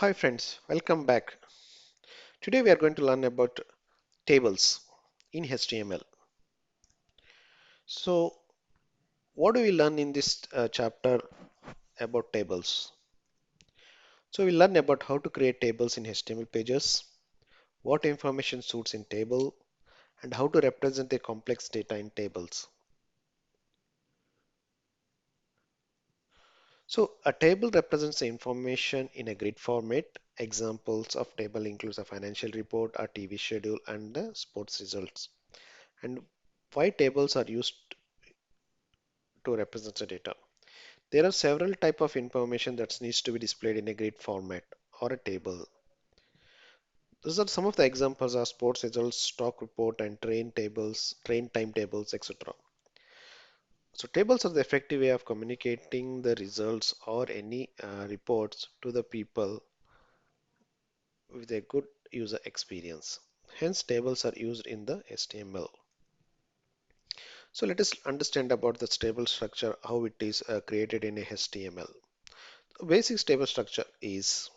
Hi friends, welcome back. Today we are going to learn about tables in HTML. So what do we learn in this chapter about tables? So we learn about how to create tables in HTML pages, what information suits in table, and how to represent the complex data in tables. So a table represents the information in a grid format. Examples of table includes a financial report, a TV schedule, and the sports results. And why tables are used to represent the data? There are several type of information that needs to be displayed in a grid format or a table. These are some of the examples are sports results, stock report, and train timetables, etc. So tables are the effective way of communicating the results or any reports to the people with a good user experience. Hence, tables are used in the HTML. So let us understand about the table structure, how it is created in a HTML. The basic table structure is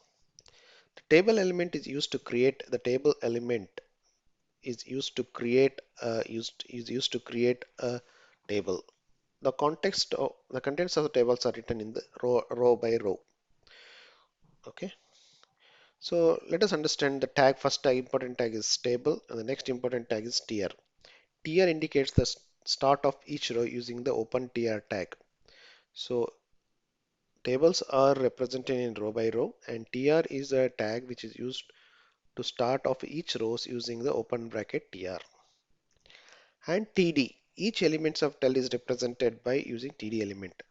the table element is used to create the table element is used to create a table. The context of the contents of the tables are written in the row by row. Okay. So let us understand the tag. First tag important tag is table, and the next important tag is tier. Tier indicates the start of each row using the open tier tag. So tables are represented in row by row, and tier is a tag which is used to start of each rows using the open bracket tr. And td, each elements of table is represented by using td element.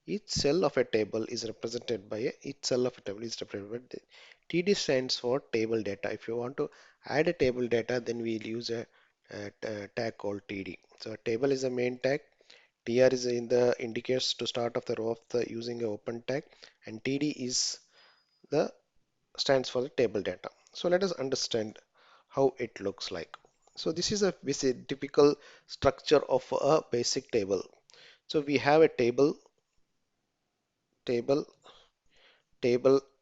Each cell of a table is represented by each cell of a table is represented by td stands for table data. If you want to add a table data, then we'll use a tag called td. So a table is a main tag, tr is in the indicates to start of the row of the using a open tag, and td is the stands for the table data. So let us understand how it looks like. So this is a basic typical structure of a basic table. So we have a table, table.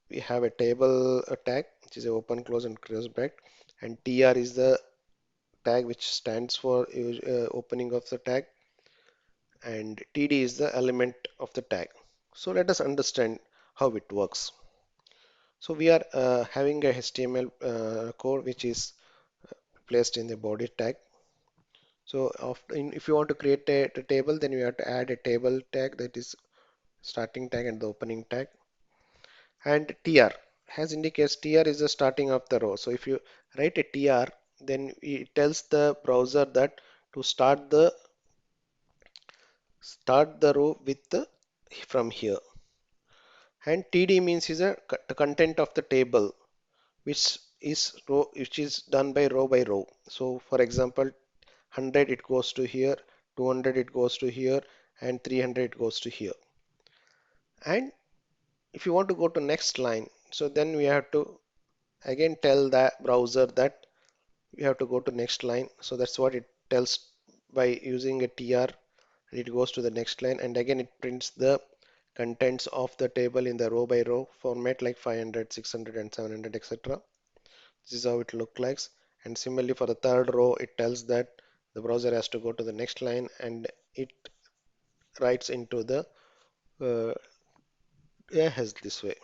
We have a table tag, which is a open, close, and close bracket, and tr is the tag which stands for opening of the tag, and td is the element of the tag. So let us understand how it works. So we are having a HTML code which is placed in the body tag. So if you want to create a table, then you have to add a table tag, that is starting tag and the opening tag. And tr has indicates tr is the starting of the row. So if you write a tr, then it tells the browser that to start the row with from here. And td means is the content of the table, which is done by row. So for example, 100 it goes to here, 200 it goes to here, and 300 it goes to here. And if you want to go to next line, so then we have to again tell the browser that we have to go to next line. So that's what it tells by using a tr. It goes to the next line, and again it prints the contents of the table in the row by row format, like 500, 600, and 700, etc. This is how it looks like. And similarly for the third row, it tells that the browser has to go to the next line, and it writes into the has this way.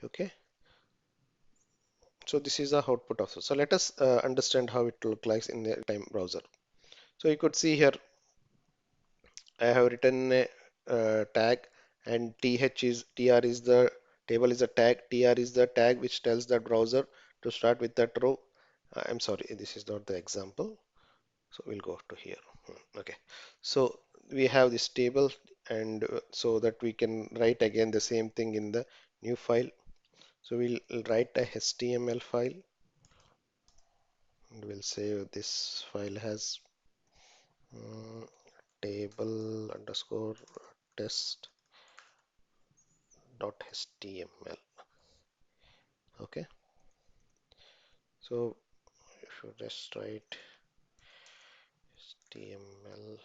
Okay, so this is the output of it. So let us understand how it looks like in the time browser. So you could see here I have written a tag, and tr is the table is a tag, tr is the tag which tells the browser to start with that row. I'm sorry, this is not the example. So we'll go to here. Okay, so we have this table, and so that we can write again the same thing in the new file. So we'll write a HTML file, and we'll say this file has um, table underscore test dot html. Okay, so if you just write html,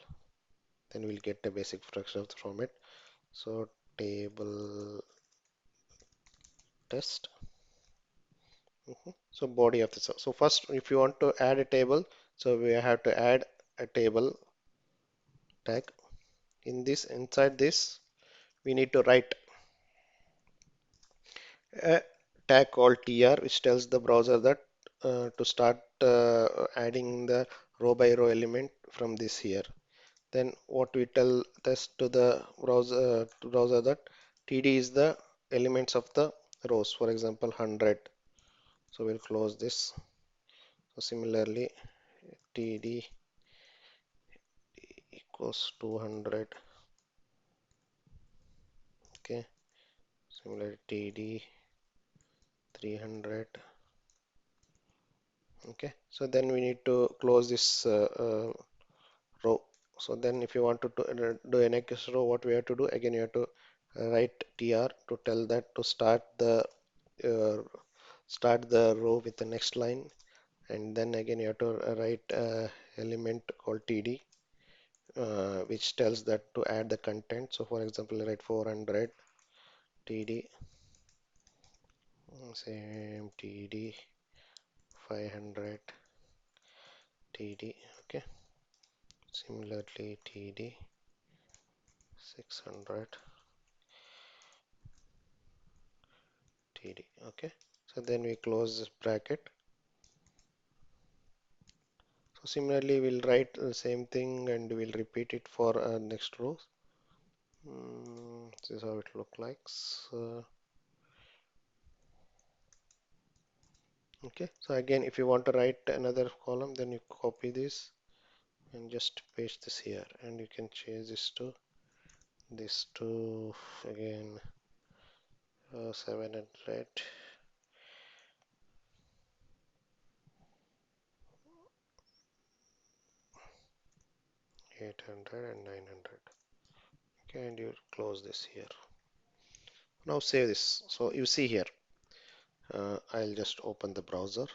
then we'll get a basic structure of the format. So table test. So body of this. So first, if you want to add a table, so we have to add a table tag. Inside this, we need to write a tag called tr, which tells the browser that to start adding the row by row element from this here. Then what we tell this to browser that td is the elements of the rows. For example, 100. So we'll close this. So similarly, td equals 200. Okay. Similarly, td 300. Okay. So then we need to close this row. So then if you want to do a next row, what we have to do, again you have to write tr to tell that to uh, start the row with the next line, and then again you have to write element called td, which tells that to add the content. So for example, write 400 td, same td 500 td. Okay. Similarly, td 600 td. Okay. So then we close this bracket. So similarly, we'll write the same thing and we'll repeat it for next rows. This is how it look like. Okay. So again, if you want to write another column, then you copy this and just paste this here, and you can change this to again 700, 800, and 900. Okay, and you close this here. Now save this. So you see here, I'll just open the browser.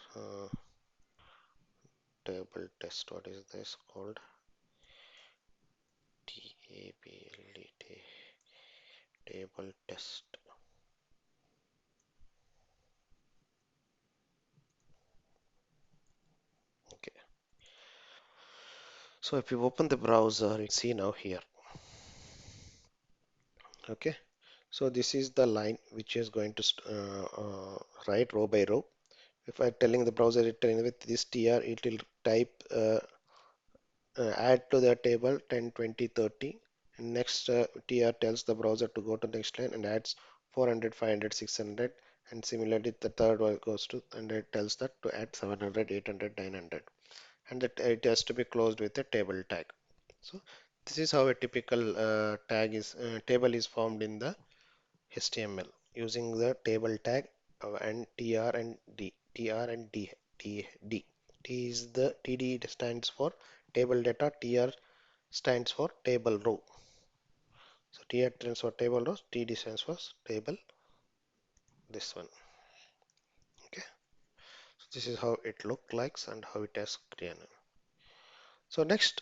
Table test. What is this called? Table table test. Okay. So if you open the browser, you see now here. Okay. So this is the line which is going to write row by row. If I'm telling the browser, telling with this tr, it will type add to the table 10, 20, 30. And next tr tells the browser to go to the next line and adds 400, 500, 600. And similarly, the third one goes to, and it tells that to add 700, 800, 900. And that it has to be closed with a table tag. So this is how a typical table is formed in the HTML using the table tag and tr and d. T is the td stands for table data, tr stands for table row. So tr stands for table rows, td stands for table, this one. Okay, so this is how it looks like and how it has created. So next,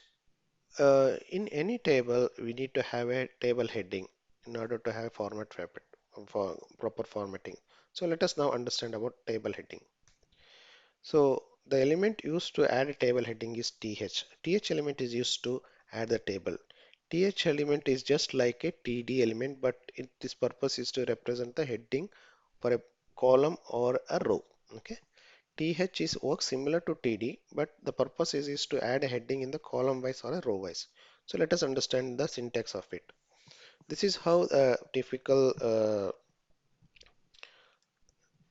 in any table, we need to have a table heading in order to have format wrapper for proper formatting. So let us now understand about table heading. So the element used to add a table heading is th. Th element is used to add the table. Th element is just like a td element, but its purpose is to represent the heading for a column or a row. Okay. Th is works similar to td, but the purpose is to add a heading in the column wise or a row wise. So let us understand the syntax of it. This is how a typical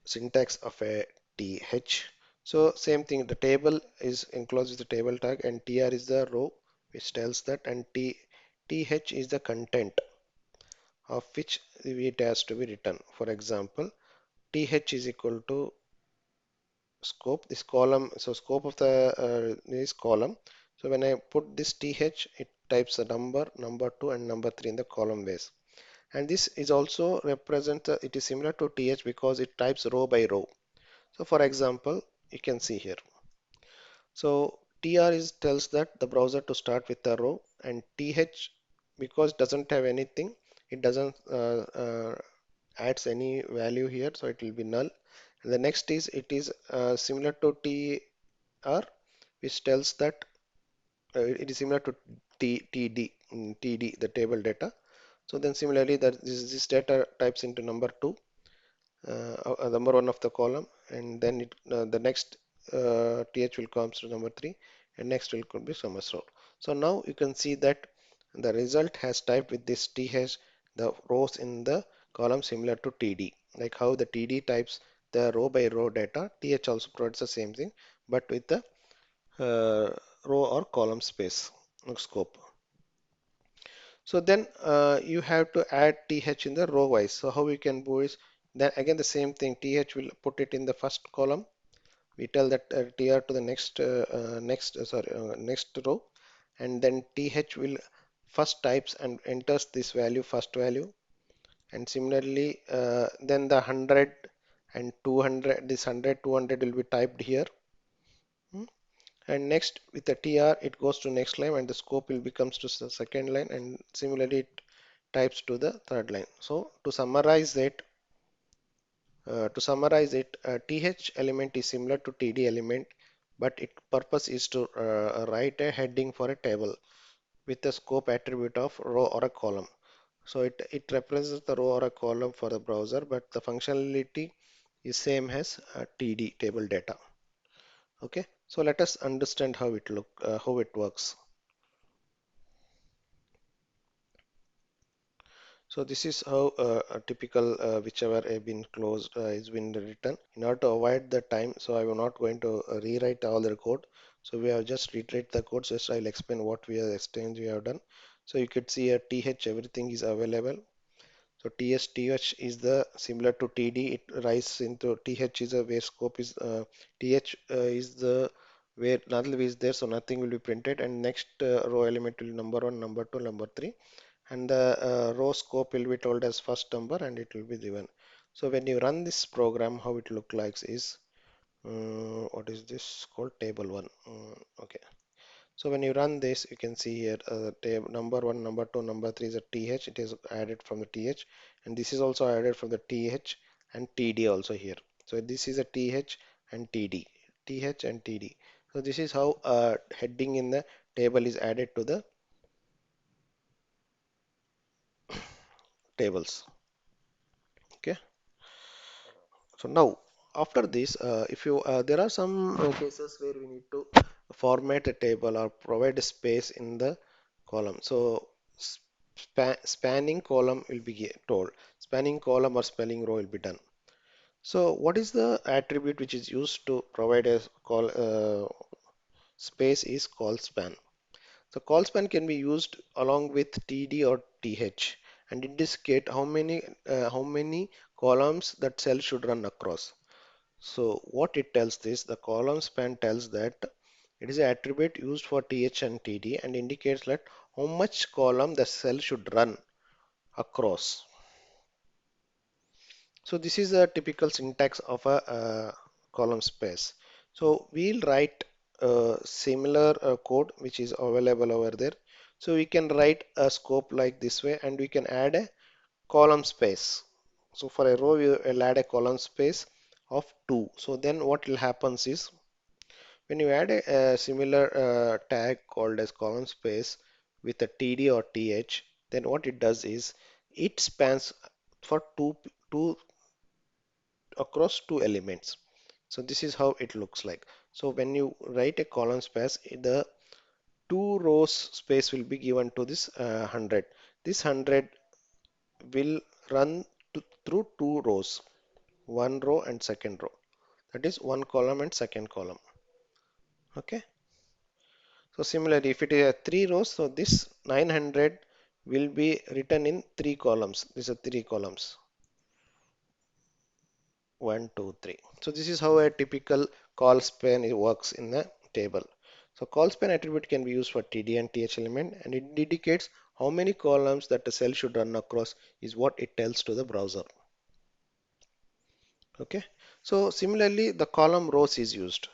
syntax of a th. So same thing, the table is enclosed with the table tag and tr is the row which tells that, and th is the content of which it has to be written. For example, th is equal to scope, this column. So scope of the is column. So when I put this th, it types a number 2 and number 3 in the column ways. And this is also represent it is similar to th because it types row by row. So for example, you can see here. So tr is tells that the browser to start with a row, and th, because doesn't have anything, it doesn't adds any value here, so it will be null. And the next is it is similar to tr, which tells that it is similar to td, the table data. So then similarly that this data types into number 2, number 1 of the column, and then the next th will comes to number 3, and next will could be summers row. So now you can see that the result has typed with this th the rows in the column similar to td, like how the td types the row by row data. Th also provides the same thing, but with the row or column space scope. So then you have to add th in the row wise. So how we can do is then again the same thing. Th will put it in the first column. We tell that tr to the next row, and then th will first types and enters this value, first value, and similarly then the 100 and 200, this 100 200 will be typed here. Hmm. And next with the tr it goes to next line, and the scope will becomes to the second line, and similarly it types to the third line. So to summarize it, th element is similar to td element, but its purpose is to write a heading for a table with a scope attribute of row or a column. So it represents the row or a column for the browser, but the functionality is same as td, table data. Okay, so let us understand how it works. So this is how a typical whichever have been closed is been written. In order to avoid the time, so I am not going to rewrite all the code. So we have just reiterate the code. Just I'll explain what we have done. So you could see a th everything is available. So th is the similar to td. It rises into th is a where scope is th is the where null is there, so nothing will be printed, and next row element will be number 1, number 2, number 3, and the row scope will be told as first number, and it will be given. So when you run this program, how it look like is what is this called table 1. Okay, so when you run this, you can see here table number 1, number 2, number 3 is a th. It is added from the th, and this is also added from the th and td also here. So this is a th and th and td. So this is how heading in the table is added to the tables. Okay. So now after this, if you there are some cases where we need to format a table or provide a space in the column. So spanning column will be told. Spanning column or spanning row will be done. So what is the attribute which is used to provide a call space is colspan. So colspan can be used along with td or th, and indicate how many columns that cell should run across. So what it tells this, the column span tells that it is an attribute used for th and td and indicates that how much column the cell should run across. So this is a typical syntax of a column space. So we'll write a similar code which is available over there. So we can write a scope like this way, and we can add a column space. So for a row, we will add a column space of 2. So then what will happens is when you add a similar tag called as column space with a td or th, then what it does is it spans for two across two elements. So this is how it looks like. So when you write a column space, the two rows space will be given to this 100. This 100 will run through two rows, one row and second row. That is one column and second column. Okay. So similarly, if it is a three rows, so this 900 will be written in three columns. These are three columns. 1, 2, 3. So this is how a typical call span works in the table. So call span attribute can be used for td and th element, and it indicates how many columns that the cell should run across is what it tells to the browser. Okay. So similarly, the column rows is used.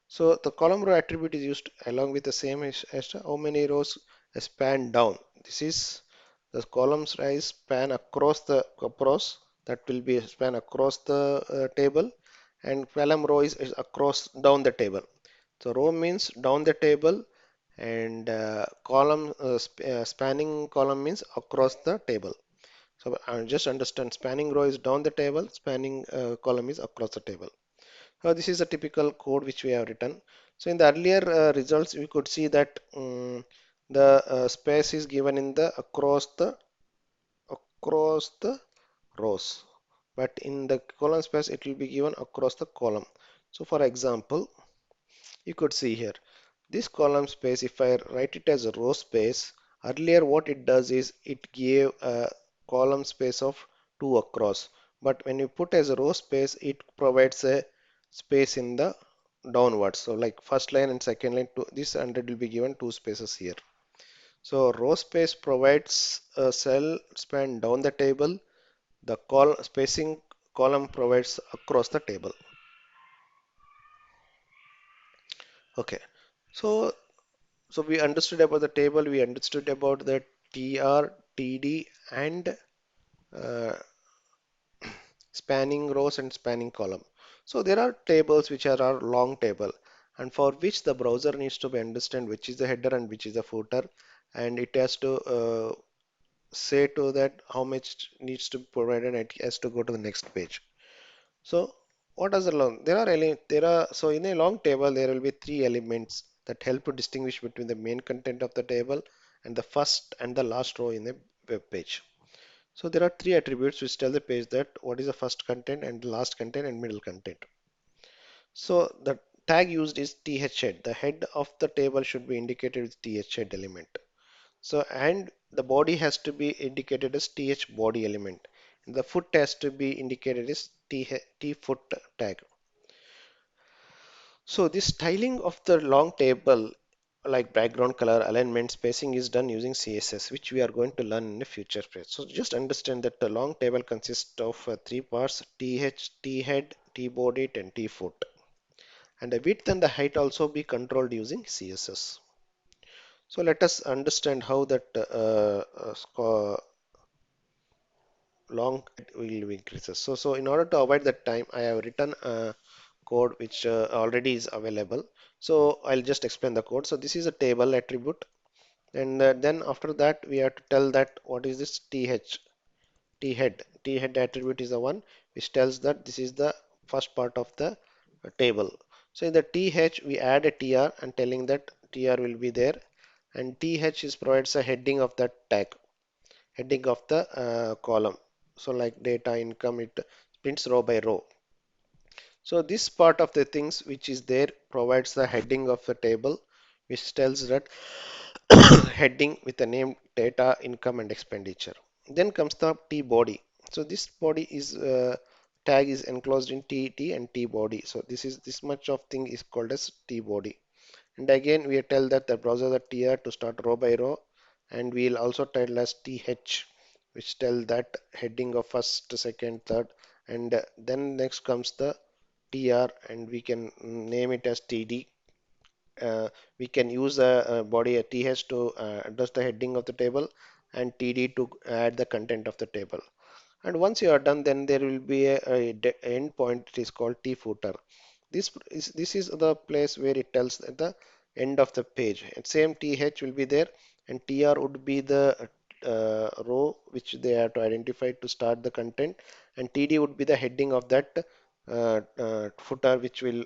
So the column row attribute is used along with the same as how many rows span down. This is the columns rise span across that will be span across the table, and column row is across down the table. So row means down the table, and spanning column means across the table. So just understand, spanning row is down the table, spanning column is across the table. So this is a typical code which we have written. So in the earlier results, we could see that the space is given in the across the rows, but in the column space it will be given across the column. So for example, you could see here this column space, if I write it as a row space, earlier what it does is it gave a column space of 2 across, but when you put as a row space, it provides a space in the downwards. So like first line and second line, this 100 will be given 2 spaces here. So row space provides a cell span down the table, the spacing column provides across the table. Okay, so we understood about the table, we understood about the tr, td, and uh, spanning rows and spanning column. So there are tables which are our long table, and for which the browser needs to be understand which is the header and which is the footer, and it has to say to that how much needs to be provided, and it has to go to the next page. So what does the long? So in a long table there will be three elements that help to distinguish between the main content of the table and the first and the last row in a web page. So there are three attributes which tell the page that what is the first content and the last content and middle content. So the tag used is th head. The head of the table should be indicated with th head element. So and the body has to be indicated as th body element. The foot has to be indicated as t foot tag. So this styling of the long table, like background color, alignment, spacing, is done using CSS, which we are going to learn in a future page. So just understand that the long table consists of three parts: th, t head, t body, and t foot. And the width and the height also be controlled using CSS. So let us understand how that long will increases. So in order to avoid that time, I have written a code which already is available. So I'll just explain the code. So this is a table attribute, and then after that we have to tell that what is this t head attribute is the one which tells that this is the first part of the table. So in the th we add a tr and telling that tr will be there, and th is provides a heading of that tag, heading of the column. So like data, income, it prints row by row. So this part of the things which is there provides the heading of the table, which tells that heading with the name, data, income, and expenditure. Then comes the T body. So this body is tag is enclosed in T and T body. So this much of thing is called as T body. And again we tell that the browser the tr to start row by row, and we'll also tell as th, which tell that heading of first, second, third, and then next comes the tr, and we can name it as td. We can use a body a th to address the heading of the table, and td to add the content of the table. And once you are done, then there will be a end point. It is called t footer. This is the place where it tells at the end of the page. And same th will be there, and tr would be the row which they have to identify to start the content, and td would be the heading of that footer which will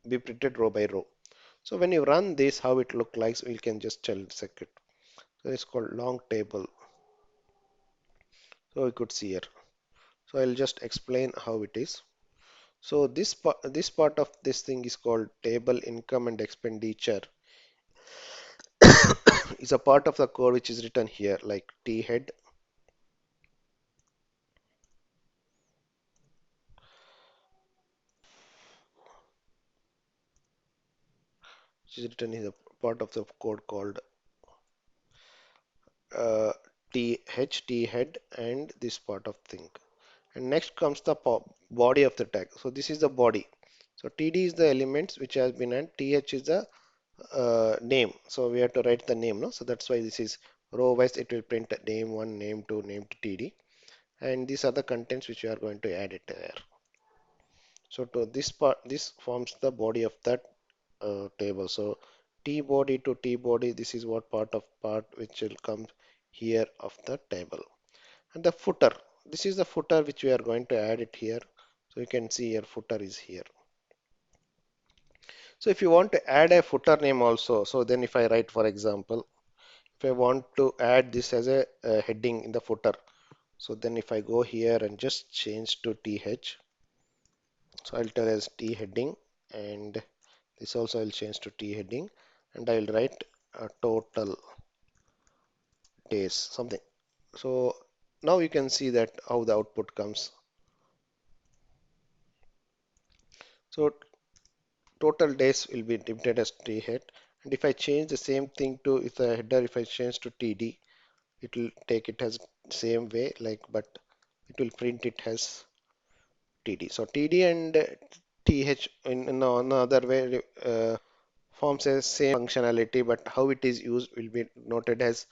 be printed row by row. So when you run this, how it look like, so you can just tell circuit. So it's called long table. So you could see here. So I'll just explain how it is. So this part of this thing is called table income and expenditure. Is a part of the code which is written here, like t head, which is written in a part of the code called uh, t head, and this part of thing. And next comes the body of the tag. So this is the body. So td is the elements which has been, and th is the name. So we have to write the name, no? So that's why this is row wise. It will print name one, name two, name td. and these are the contents which we are going to add it there. So to this part, this forms the body of that table. So T body to T body, this is what part which will come here of the table. And the footer, this is the footer which we are going to add it here. So you can see here footer is here. So if you want to add a footer name also, so then if I write, for example, if I want to add this as a heading in the footer, so then if I go here and just change to th, so I'll tell as t heading, and this also I'll change to t heading, and I'll write total days something. So now you can see that how the output comes. So total days will be limited as t head, and if I change the same thing to if the header, if I change to td, it will take it as same way, like, but it will print it as td. So td and th in another way forms a same functionality, but how it is used will be noted as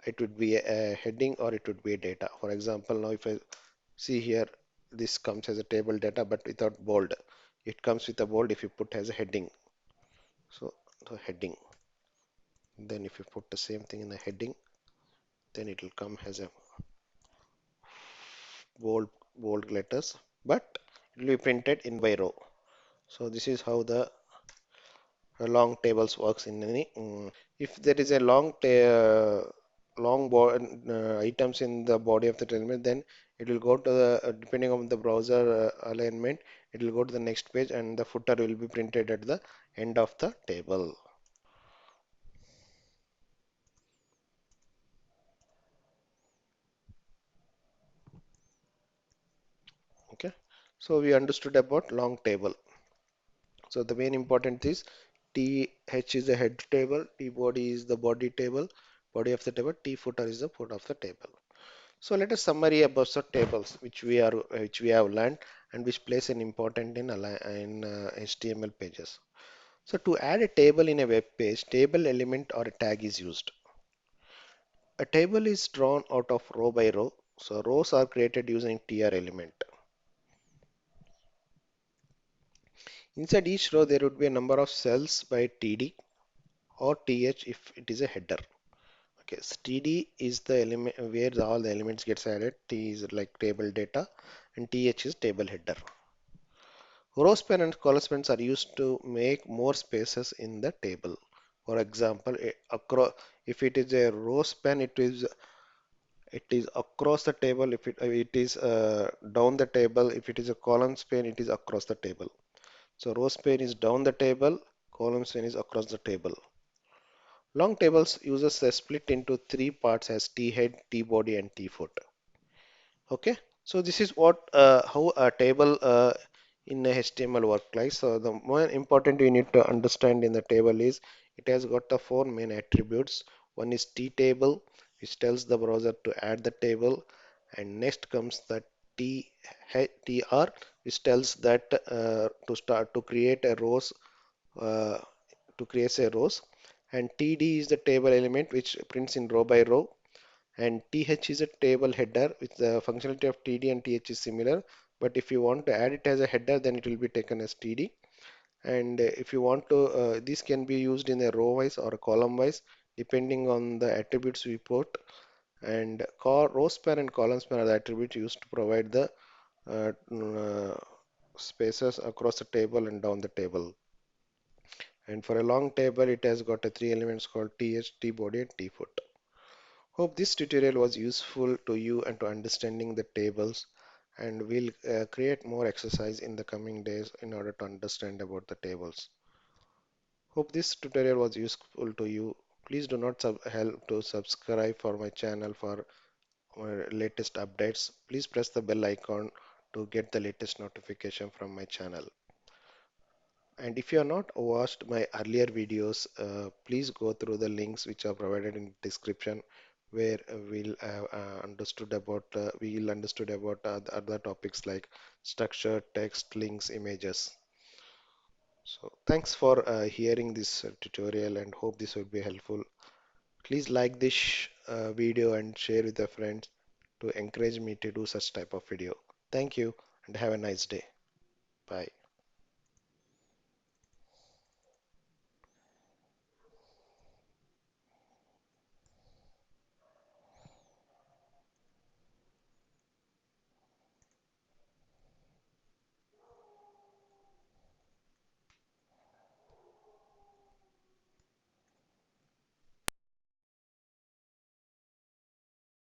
it would be a heading or it would be a data. For example, now if I see here, this comes as a table data but without bold. It comes with a bold if you put as a heading. So the heading, then if you put the same thing in the heading, then it will come as a bold letters, but it will be printed in by row. So this is how the long tables works in any. If there is a long items in the body of the element, then it will go to the depending on the browser alignment, it will go to the next page, and the footer will be printed at the end of the table. Okay, so we understood about long table. So the main important is th is the head table, t body is the body of the table, t footer is the foot of the table. So let us summary about the tables which we have learned and which plays an important in HTML pages. So to add a table in a web page, table element or a tag is used. A table is drawn out of row by row. So rows are created using tr element. Inside each row there would be a number of cells by td or th if it is a header. Okay, so td is the element where all the elements gets added. T is like table data and th is table header. Rowspan and colspan are used to make more spaces in the table. For example, if it is a row span, it is across the table. If it is down the table, if it is a column span, it is across the table. So row span is down the table, column span is across the table. Long tables uses a split into three parts as t head, t body, and t foot. Okay, so this is what how a table in a HTML work like. So the more important you need to understand in the table is it has got the four main attributes. One is t table, which tells the browser to add the table, and next comes the tr, which tells that to create a rows uh, and td is the table element which prints in row by row, and th is a table header with the functionality of td and th is similar, but if you want to add it as a header, then it will be taken as td. And if you want to this can be used in a row wise or a column wise depending on the attributes we put. And row span and column span are the attributes used to provide the uh, uh, spaces across the table and down the table. And for a long table, it has got a three elements called th, t body, and t foot. Hope this tutorial was useful to you and to understanding the tables, and we'll create more exercise in the coming days in order to understand about the tables. Hope this tutorial was useful to you. Please do not help to subscribe for my channel for latest updates. Please press the bell icon to get the latest notification from my channel. And if you have not watched my earlier videos, please go through the links which are provided in description, where we'll understood about the other topics like structure, text, links, images. So thanks for hearing this tutorial and hope this will be helpful. Please like this video and share with your friends. to encourage me to do such type of video. Thank you and have a nice day. Bye.